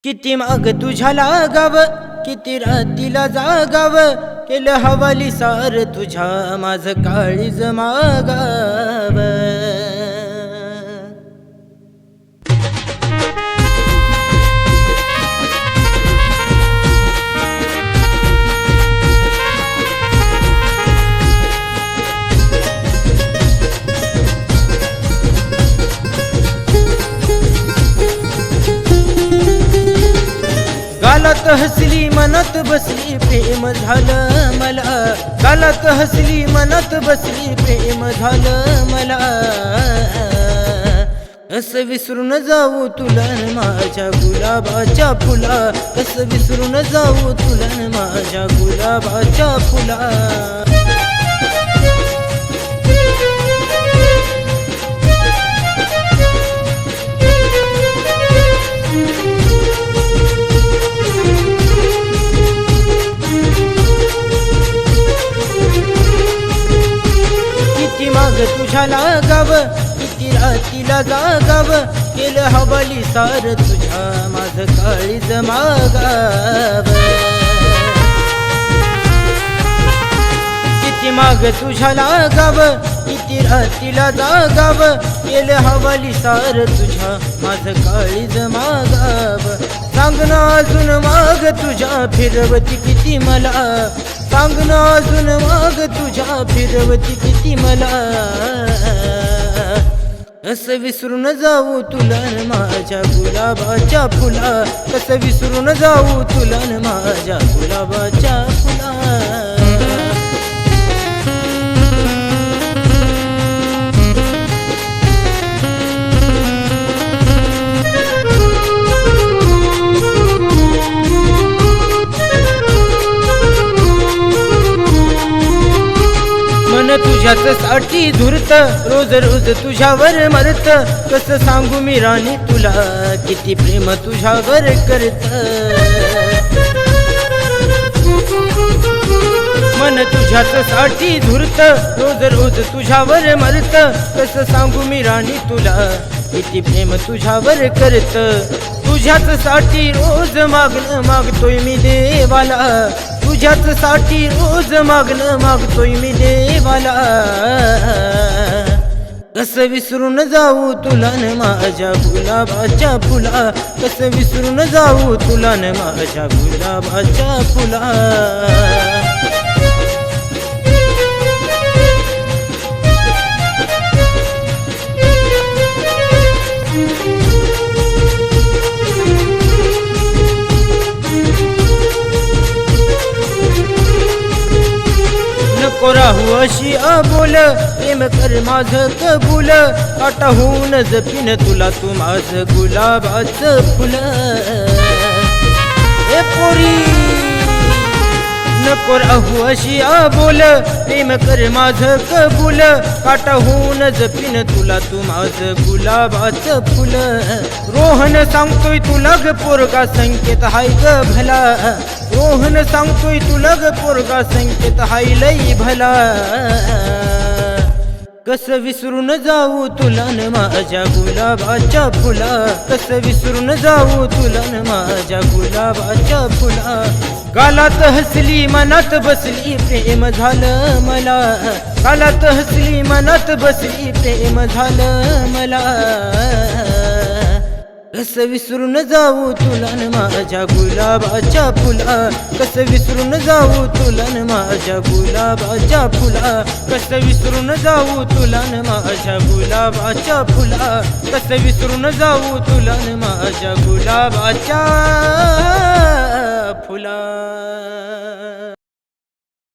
किती माग तुझ्या लागाव, किती रातीला जागाव, केलं हवाली सार तुझ्या माझं काळीज मागाव. गालात हसली मनात बसली प्रेम झालं मला, गालात हसली मनात बसली प्रेम झालं मला. असं विसरून जाऊ तुला माझ्या गुलाबाच्या फुला, कसं विसरून जाऊ तुला माझ्या गुलाबाच्या फुला. तुझ्या लागाव, किती रातीला जागाव, केलं हवाली सार तुझ्या माझं काळीज मागाव. किती माग तुझ्या लागाव, किती रातीला जागाव, केलं हवाली सार तुझ्या माझं काळीज मागाव. सांग ना अजून माग तुझ्या फिरवती किती मला, सांग ना अजून माग तुझ्या फिरवती किती मला. असं विसरून जाऊ तुला माझ्या गुलाबाच्या फुला, कसं विसरून जाऊ तुला माझ्या गुलाबाच्या फुला. मन तुझ्याच साठी धुरत, रोज रोज तुझ्यावर मरत, कसं सांगू मी राणी तुला किती प्रेम तुझ्यावर करत. मन तुझ्याच साठी धुरत, रोज रोज तुझ्यावर मरत, कसं सांगू मी राणी तुला किती प्रेम तुझ्यावर करत. तुझ्याच साठी रोज मागतोय मी देवाला, तुझ्याच साठी रोज मागतोय मी देवाला. कसं विसरून जाऊ तुला माझ्या गुलाबाच्या फुला, कसं विसरून जाऊ तुला माझ्या गुलाबाच्या फुला. नको राहू अशी अबोल, प्रेम कर माझं कबूल, आटाहून जपीन तुला तू माझं गुलाबाचं फुल. ए पोरी नको राहू अशी अबोल, प्रेम कर माझं कबूल, काटाहून जपीन तुला तू माझं गुलाबाचं फुल. रोहन सांगतोय तुला ग पोरगा संकेत हाय ग भला, रोहन सांगतोय तुला ग पोरगा संकेत हाय लई भला. कसं विसरून जाऊ तुला माझ्या गुलाबाच्या फुला, कसं विसरून जाऊ तुला माझ्या गुलाबाच्या फुला. गालात हसली मनात बसली प्रेम झालं मला, गालात हसली मनात बसली प्रेम झालं मला. कसं विसरून जाऊ तुला माझ्या गुलाबाच्या फुला, कसं विसरून जाऊ तुला माझ्या गुलाबाच्या फुला. कसं विसरून जाऊ तुला माझ्या गुलाबाच्या फुला, कसं विसरून जाऊ तुला माझ्या गुलाबाच्या फुला.